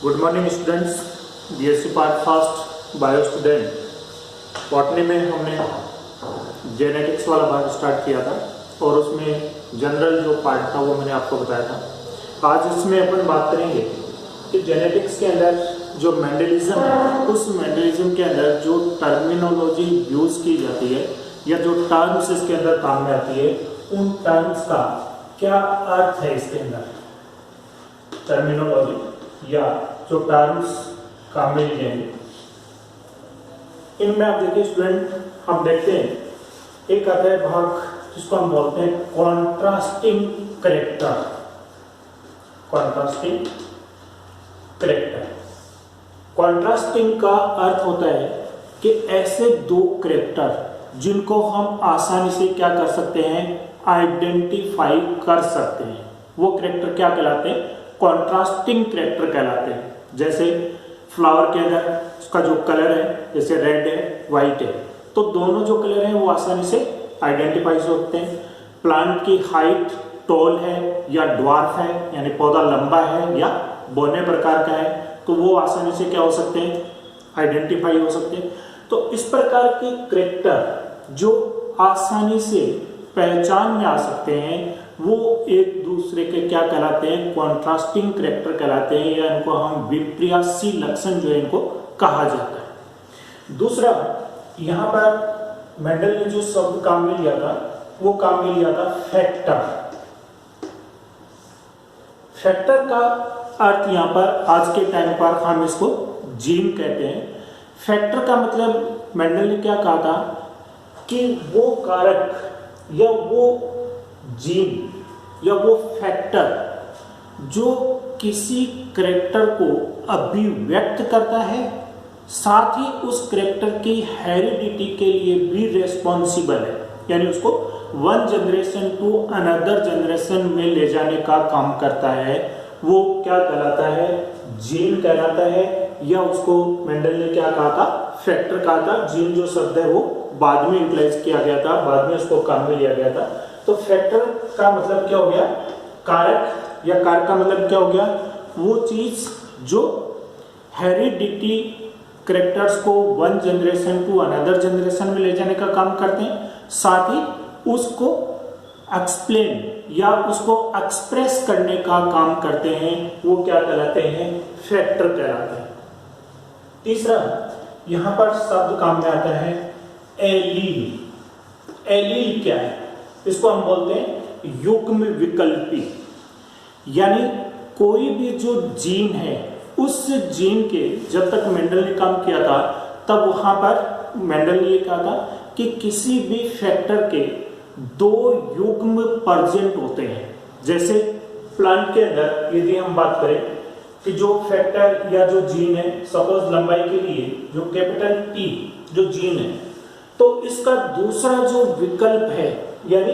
Good morning students, BSc part first bio student. Botany में हमने genetics वाला part start किया था और उसमें जनरल जो पार्ट था वो मैंने आपको बताया था। आज इसमें अपन बात करेंगे कि जेनेटिक्स के अंदर जो मेंडलिज्म है, उस मेंडलिज्म के अंदर जो टर्मिनोलॉजी यूज़ की जाती है या जो टर्म्स इसके अंदर काम में आती है, उन टर्म्स का क्या अर्थ है इसके अंदर। टर्मिनोलॉजी या जो टर्म्स काम में लिए जाएंगे, इनमें आप देखिए स्टूडेंट, हम देखते हैं एक आता है भाग जिसको हम बोलते हैं contrasting character. Contrasting character, contrasting का अर्थ होता है कि ऐसे दो कैरेक्टर जिनको हम आसानी से क्या कर सकते हैं, आइडेंटिफाई कर सकते हैं, वो कैरेक्टर क्या कहलाते हैं, कॉन्ट्रास्टिंग कैरेक्टर कहलाते हैं। जैसे फ्लावर के अंदर उसका जो कलर है, जैसे रेड है, वाइट है, तो दोनों जो कलर हैं वो आसानी से आइडेंटिफाई होते हैं। प्लांट की हाइट टॉल है या ड्वार्फ है, यानी पौधा लंबा है या बौने प्रकार का है, तो वो आसानी से क्या हो सकते हैं, आइडेंटिफाई हो सकते हैं। तो इस प्रकार के कैरेक्टर जो आसानी से पहचान में आ सकते हैं, वो एक दूसरे के क्या कहलाते हैं, कॉन्ट्रास्टिंग कैरेक्टर कहलाते हैं, या इनको हम विपर्यासी लक्षण जो है इनको कहा जाता है। दूसरा, यहाँ पर मेंडल ने जो शब्द काम में लिया था वो काम में लिया था फैक्टर। फैक्टर का अर्थ यहाँ पर आज के टाइम पर हम इसको जीन कहते हैं। फैक्टर का मतलब मेंडल ने क्या कहा था कि वो कारक या वो जीन या वो फैक्टर जो किसी कैरेक्टर को अभिव्यक्त करता है, साथ ही उस कैरेक्टर की हेरिडिटी के लिए भी रेस्पॉन्सिबल है, यानी उसको one generation to another generation में ले जाने का काम करता है, वो क्या कहलाता है, जीन कहलाता है। या उसको मेंडल ने क्या कहा था, फैक्टर कहा था। जीन जो शब्द है वो बाद में यूटिलाइज किया गया था, बाद में उसको काम में लिया गया था। तो फैक्टर का मतलब क्या हो गया, कारक, या कारक का मतलब क्या हो गया, वो चीज जो हेरिडिटी कैरेक्टर्स को one generation to another generation में ले जाने का काम करते हैं, साथ ही उसको एक्सप्लेन या उसको एक्सप्रेस करने का काम करते हैं, वो क्या कहलाते हैं, फैक्टर कहलाते हैं। तीसरा, यहां पर शब्द काम में आता है एलील। एलील क्या है, इसको हम बोलते हैं युग्म विकल्पी, यानी कोई भी जो जीन है, उस जीन के, जब तक मेंडल ने काम किया था तब वहां पर मेंडल ने ये कहा था कि किसी भी फैक्टर के दो युग्म प्रेजेंट होते हैं। जैसे प्लांट के अंदर यदि हम बात करें कि जो फैक्टर या जो जीन है, सपोज लंबाई के लिए जो कैपिटल टी जो जीन है, तो इसका दूसरा जो विकल्प है, यानी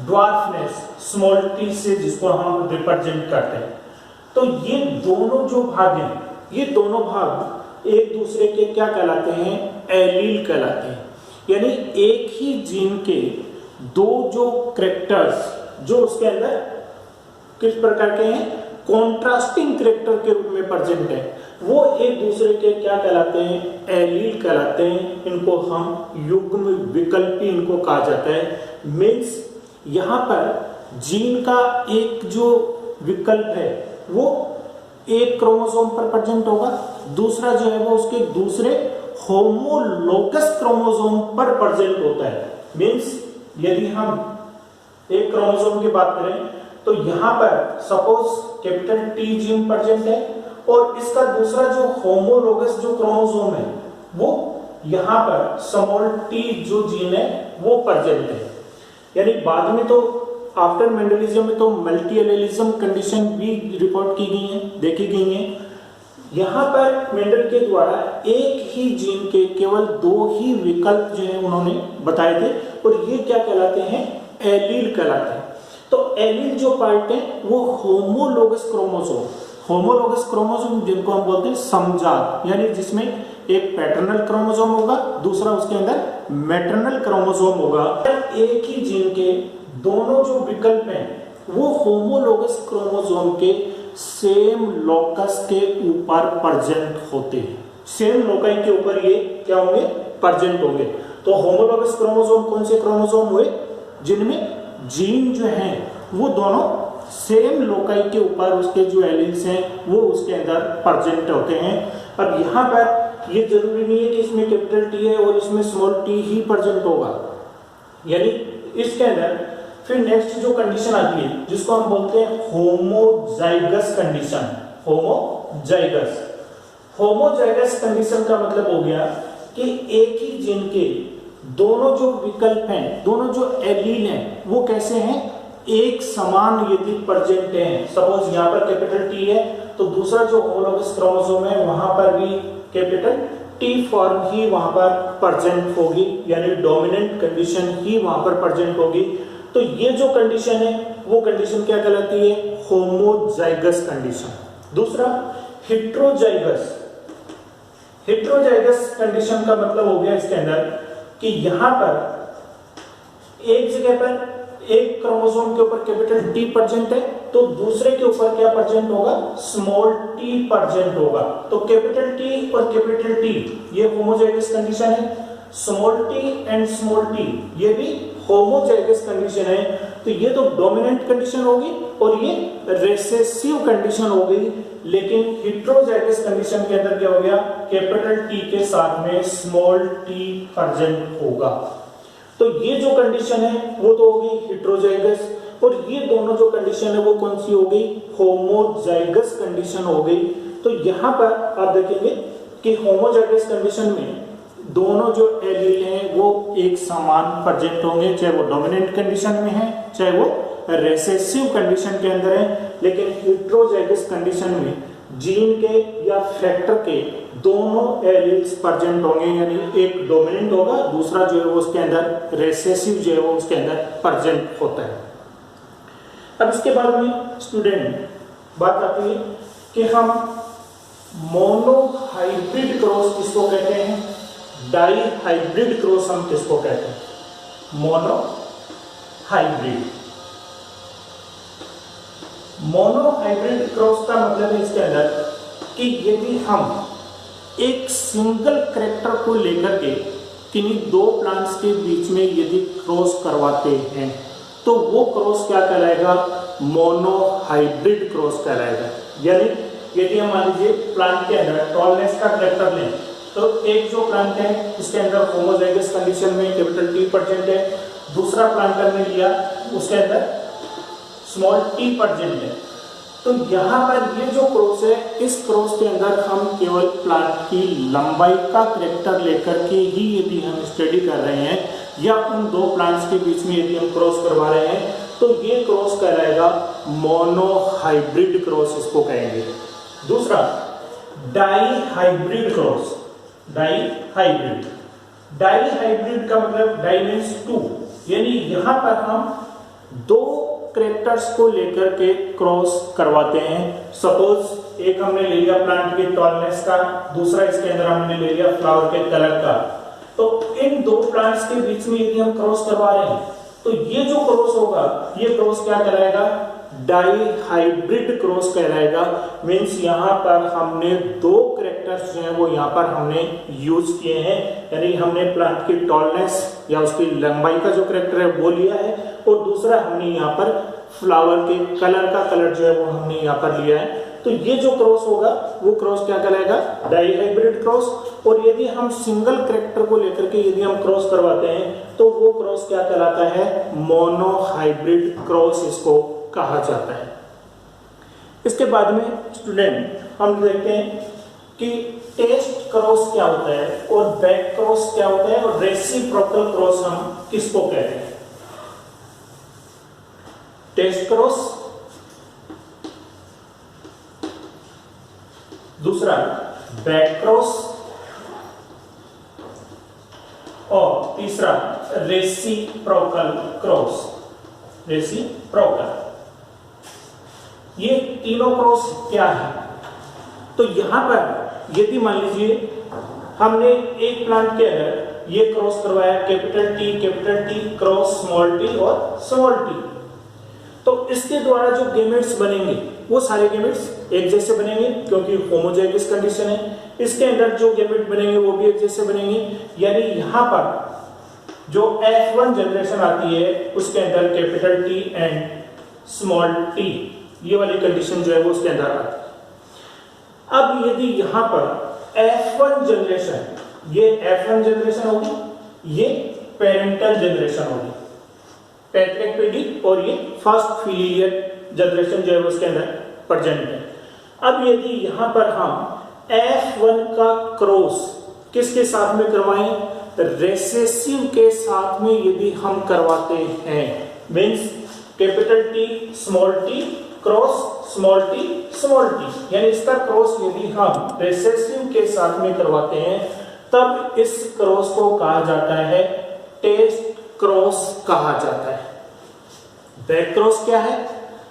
ड्वार्फनेस, स्मॉल टी से जिसको हम रिप्रेजेंट करते हैं, तो ये दोनों जो भाग हैं, ये दोनों भाग एक दूसरे के क्या कहलाते हैं, एलील कहलाते हैं। यानी एक ही जीन के दो जो कैरेक्टर्स जो उसके अंदर किस प्रकार के हैं, कॉन्ट्रास्टिंग कैरेक्टर के रूप में प्रेजेंट है, वो एक दूसरे के क्या कहलाते हैं, एलील कहलाते हैं। इनको हम युग्म विकल्पी इनको कहा जाता है। मीन्स यहाँ पर जीन का एक जो विकल्प है वो एक क्रोमोसोम पर प्रेजेंट होगा, दूसरा जो है वो उसके दूसरे होमोलोगस क्रोमोसोम पर प्रेजेंट होता है। मीन्स यदि हम एक क्रोमोसोम की बात करें तो यहाँ पर suppose capital T gene present है और इसका दूसरा जो होमोलोगस जो क्रोमोसोम है वो यहाँ पर स्मॉल टी जो जीन है वो प्रेजेंट है। यानी बाद में तो आफ्टर मेंडलिज्म में तो मल्टी एलेलिज्म कंडीशन भी रिपोर्ट की गई है, देखी गई है। यहाँ पर मेंडल के द्वारा एक ही जीन के केवल दो ही विकल्प जो है उन्होंने बताए थे, और ये क्या कहलाते हैं, एलील कहलाते हैं। तो एलील जो पार्ट है वो होमोलोगस क्रोमोसोम, होमोलोगस क्रोमोसोम जिनको हम बोलते हैं समजात, यानी जिसमें एक पैटर्नल क्रोमोसोम होगा, दूसरा उसके अंदर मैटरनल क्रोमोसोम होगा। एक ही जीन के दोनों जो विकल्प हैं वो होमोलोगस क्रोमोसोम के सेम लोकस के ऊपर प्रेजेंट होते हैं। सेम लोकाई के ऊपर ये क्या होंगे, प्रेजेंट होंगे। तो होमोलॉगस क्रोमोसोम कौन से क्रोमोसोम हुए, जिनमें जीन जो हैं वो दोनों सेम लोकाई के ऊपर उसके जो एलील्स हैं वो उसके अंदर प्रेजेंट होते हैं। अब यहाँ पर ये जरूरी नहीं है कि इसमें कैपिटल टी है और इसमें स्मॉल टी ही प्रेजेंट होगा, यानी इसके अंदर फिर नेक्स्ट जो कंडीशन आती है जिसको हम बोलते हैं होमोजाइगस कंडीशन। होमोजाइगस कंडीशन का मतलब हो गया कि एक ही जीन के दोनों जो विकल्प हैं, दोनों जो एलील हैं वो कैसे हैं, एक समान यदि प्रेजेंट हैं। सपोज यहाँ पर कैपिटल टी है तो दूसरा जो होमोलॉगस क्रोमोसोम है वहां पर भी कैपिटल टी फॉर्म ही वहां पर प्रेजेंट होगी, यानी डोमिनेंट कंडीशन ही वहां पर प्रेजेंट होगी। तो ये जो कंडीशन है वो कंडीशन क्या कहलाती है, होमोजाइगस कंडीशन। दूसरा हेट्रोजाइगस कंडीशन का मतलब हो गया इसके अंदर कि यहां पर एक जगह पर एक क्रोमोसोम के ऊपर कैपिटल टी प्रेजेंट है तो दूसरे के ऊपर क्या प्रेजेंट होगा, स्मॉल टी प्रेजेंट होगा। तो कैपिटल टी और कैपिटल टी ये होमोजाइगस कंडीशन है, small T and small T ये भी होमोजाइगस कंडीशन है। तो ये तो डोमिनेंट कंडीशन होगी और ये रिसेसिव कंडीशन हो गई। लेकिन हेट्रोजाइगस कंडीशन के अंदर क्या हो गया, कैपिटल टी के साथ में स्मॉल टी प्रेजेंट होगा। तो ये जो कंडीशन है वो तो होगी हेट्रोजाइगस, और ये दोनों जो कंडीशन है वो कौन सी हो गई, होमोजाइगस कंडीशन हो गई। तो यहां पर आप देखेंगे कि होमोजाइगस कंडीशन में दोनों जो एलील हैं वो एक समान प्रेजेंट होंगे, चाहे वो डोमिनेंट कंडीशन में है चाहे वो रिसेसिव कंडीशन के अंदर है। लेकिन हेट्रोजाइगस कंडीशन में जीन के या फैक्टर के दोनों एलील्स प्रेजेंट होंगे, यानी एक डोमिनेंट होगा, दूसरा जो है वो उसके अंदर रिसेसिव जो है वो उसके अंदर प्रेजेंट होता है। अब इसके बाद में स्टूडेंट बात आती है कि हम मोनोहाइब्रिड क्रॉस किसको कहते हैं, डाई हाइब्रिड क्रॉस हम किसको कहते हैं, मोनोहाइब्रिड क्रॉस का मतलब है इसके अंदर कि यदि हम एक सिंगल कैरेक्टर को लेकर के किन्हीं दो प्लांट्स के बीच में यदि क्रॉस करवाते हैं तो वो क्रॉस क्या कहलाएगा, मोनोहाइब्रिड क्रॉस कहलाएगा। यानी यदि हम मान लीजिए प्लांट के अंदर टॉलनेस का कैरेक्टर लें तो एक जो प्लांट है इसके अंदर होमोजाइगस कंडीशन में कैपिटल टी प्रेजेंट है, दूसरा प्लांट हमने लिया उसके अंदर स्मॉल टी प्रेजेंट है। तो यहाँ पर ये जो क्रॉस है, इस क्रॉस के अंदर हम केवल प्लांट की लंबाई का कैरेक्टर लेकर के ही यदि हम स्टडी कर रहे हैं या उन दो प्लांट्स के बीच में यदि हम क्रॉस करवा रहे हैं तो ये क्रॉस कहलाएगा मोनोहाइब्रिड क्रॉस, इसको कहेंगे। दूसरा dihybrid cross, dihybrid का मतलब डाई मीन्स टू, यानी यहां पर हम दो कैरेक्टर्स को लेकर के क्रॉस करवाते हैं। सपोज एक हमने ले लिया प्लांट के टॉलनेस का, दूसरा इसके अंदर हमने ले लिया फ्लावर के कलर का। तो इन दो प्लांट्स के बीच में यदि हम क्रॉस करवा रहे हैं तो ये जो क्रॉस होगा ये क्रॉस क्या कहलाएगा, डाई हाइब्रिड क्रॉस कहलाएगा। मींस यहाँ पर हमने दो कैरेक्टर्स जो हैं वो यहाँ पर हमने यूज किए हैं, यानी हमने प्लांट की टॉलनेस या उसकी लंबाई का जो कैरेक्टर है वो लिया है और दूसरा हमने यहाँ पर फ्लावर के कलर का कलर जो है वो हमने यहाँ पर लिया है। तो ये जो क्रॉस होगा वो क्रॉस क्या कहलाएगा, डाई हाइब्रिड क्रॉस। और यदि हम सिंगल कैरेक्टर को लेकर के यदि हम क्रॉस करवाते हैं तो वो क्रॉस क्या कहलाता है, मोनोहाइब्रिड क्रॉस इसको कहा जाता है। इसके बाद में स्टूडेंट हम देखते हैं कि टेस्ट क्रॉस क्या होता है और बैक क्रॉस क्या होता है और रेसिप्रोकल क्रॉस हम किसको कहते हैं। टेस्ट क्रॉस, दूसरा बैक क्रॉस और तीसरा रेसिप्रोकल क्रॉस। रेसिप्रोकल ये तीनों क्रॉस क्या है, तो यहां पर यदि मान लीजिए हमने एक प्लांट के अंदर ये क्रॉस करवाया capital T cross small T और स्मॉल टी, तो इसके द्वारा जो गेमेट्स बनेंगे वो सारे गैमेट्स एक जैसे बनेंगे क्योंकि होमोजाइगस कंडीशन है। इसके अंदर जो गैमेट बनेंगे वो भी एक जैसे बनेंगे, यानी यहाँ पर जो F1 जनरेशन आती है उसके अंदर capital T and small t, ये वाली कंडीशन जो है वो उसके अंदर आती है। अब यदि यहाँ पर F1 जनरेशन, ये F1 जनरेशन होगी, ये पेरेंटल जनरेशन होगी, पैट्रिक पीडी, और ये फर्स्ट फिलियल जनरेशन जो है उसके अंदर प्रेजेंट है। अब यदि यहाँ पर हम F1 का क्रॉस किसके साथ में करवाएं, रेसेसिव के साथ में यदि हम करवाते हैं, means capital T small t cross small t small t, यानी इसका क्रॉस यदि हम रेसेसिव के साथ में करवाते हैं तब इस क्रॉस को कहा जाता है टेस्ट क्रॉस कहा जाता है। बैक क्रॉस क्या है?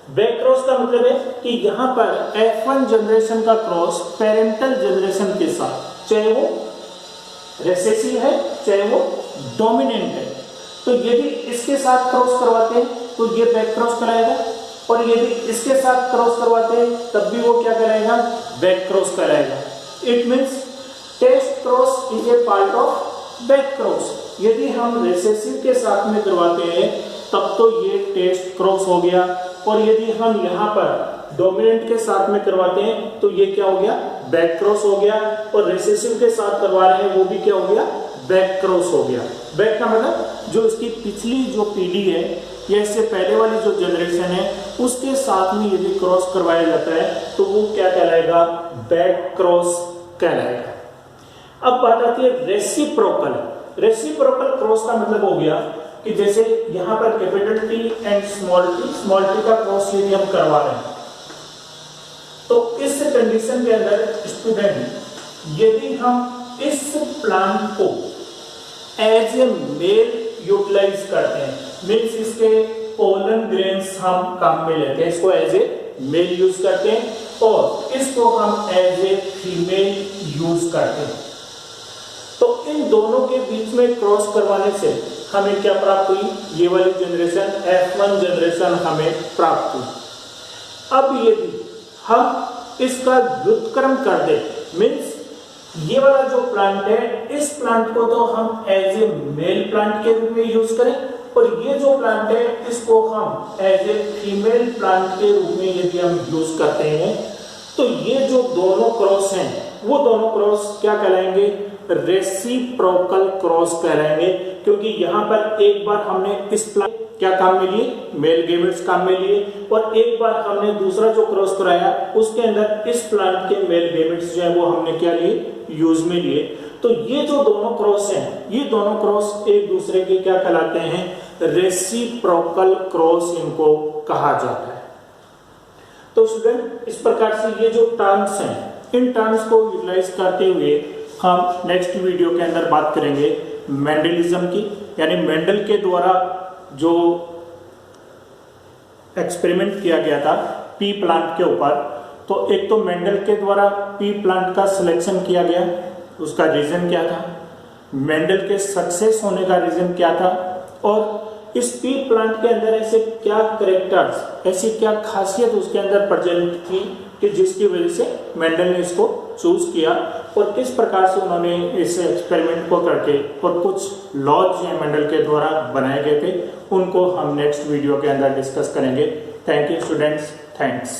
बैक क्रॉस का मतलब है कि यहां पर F1 जनरेशन का क्रॉस पेरेंटल जनरेशन के साथ, चाहे वो रेसेसिव है चाहे वो डोमिनेंट है, तो यदि इसके साथ क्रॉस करवाते हैं तो ये बैक क्रॉस कराएगा, और यदि इसके साथ क्रॉस करवाते हैं तब भी वो क्या कराएगा, बैक क्रॉस कराएगा। It means test cross is a part of back cross. यदि हम रेसेसिव के साथ में करवाते हैं तब तो ये टेस्ट क्रॉस हो गया, और यदि हम यहाँ पर डोमिनेंट के साथ में करवाते हैं तो ये क्या हो गया, बैक क्रॉस हो गया, और रेसेसिव के साथ करवा रहे हैं वो भी क्या हो गया, बैक क्रॉस हो गया। बैक का मतलब जो इसकी पिछली जो पीढ़ी है या इससे पहले वाली जो जनरेशन है उसके साथ में यदि क्रॉस करवाया जाता है तो वो क्या कहलाएगा, बैक क्रॉस कहलाएगा। अब बात आती है रेसिप्रोकल। रेसिप्रोकल क्रॉस का मतलब हो गया कि जैसे यहाँ पर capital T and small t का क्रॉस यदि हम करवा रहे हैं तो इस कंडीशन के अंदर स्टूडेंट यदि हम इस प्लांट को एज ए मेल यूटिलाइज करते हैं, मीन्स इसके पोलन ग्रेन्स हम काम में लेते हैं, इसको एज ए मेल यूज करते हैं और इसको हम एज ए फीमेल यूज करते हैं, तो इन दोनों के बीच में क्रॉस करवाने से हमें क्या प्राप्त हुई, ये वाली जनरेशन F1 जनरेशन हमें प्राप्त हुई। अब यदि हम इसका व्युत्क्रम कर दे, मीन्स ये वाला जो प्लांट है इस प्लांट को तो हम एज ए मेल प्लांट के रूप में यूज करें, और ये जो प्लांट है इसको हम एज ए फीमेल प्लांट के रूप में यदि हम यूज करते हैं तो ये जो दोनों क्रॉस हैं वो दोनों क्रॉस क्या कहलाएंगे, रेसिप्रोकल क्रॉस कहलाएंगे, क्योंकि यहाँ पर एक बार हमने इस प्लांट क्या काम में लिए, मेल गैमेट्स काम में लिए, और एक बार हमने दूसरा जो क्रॉस कराया उसके अंदर इस प्लांट के मेल गैमेट्स जो है वो हमने क्या लिए, यूज में लिए। तो ये जो दोनों क्रॉस हैं ये दोनों क्रॉस एक दूसरे के क्या कहलाते हैं, रेसिप्रोकल क्रॉस इनको कहा जाता है। तो स्टूडेंट इस प्रकार से ये जो टर्म्स हैं इन टर्म्स को यूटिलाइज करते हुए हम नेक्स्ट वीडियो के अंदर बात करेंगे मेंडलिज्म की, यानी मेंडल के द्वारा जो एक्सपेरिमेंट किया गया था पी प्लांट के ऊपर। तो एक तो मेंडल के द्वारा पी प्लांट का सिलेक्शन किया गया, उसका रीजन क्या था, मेंडल के सक्सेस होने का रीजन क्या था, और इस पी प्लांट के अंदर ऐसे क्या कैरेक्टर्स, ऐसी क्या खासियत उसके अंदर प्रेजेंट थी कि जिसकी वजह से मेंडल ने इसको चूज किया, और किस प्रकार से उन्होंने इस एक्सपेरिमेंट को करके और कुछ लॉज जो मेंडल के द्वारा बनाए गए थे उनको हम नेक्स्ट वीडियो के अंदर डिस्कस करेंगे। Thank you students, thanks.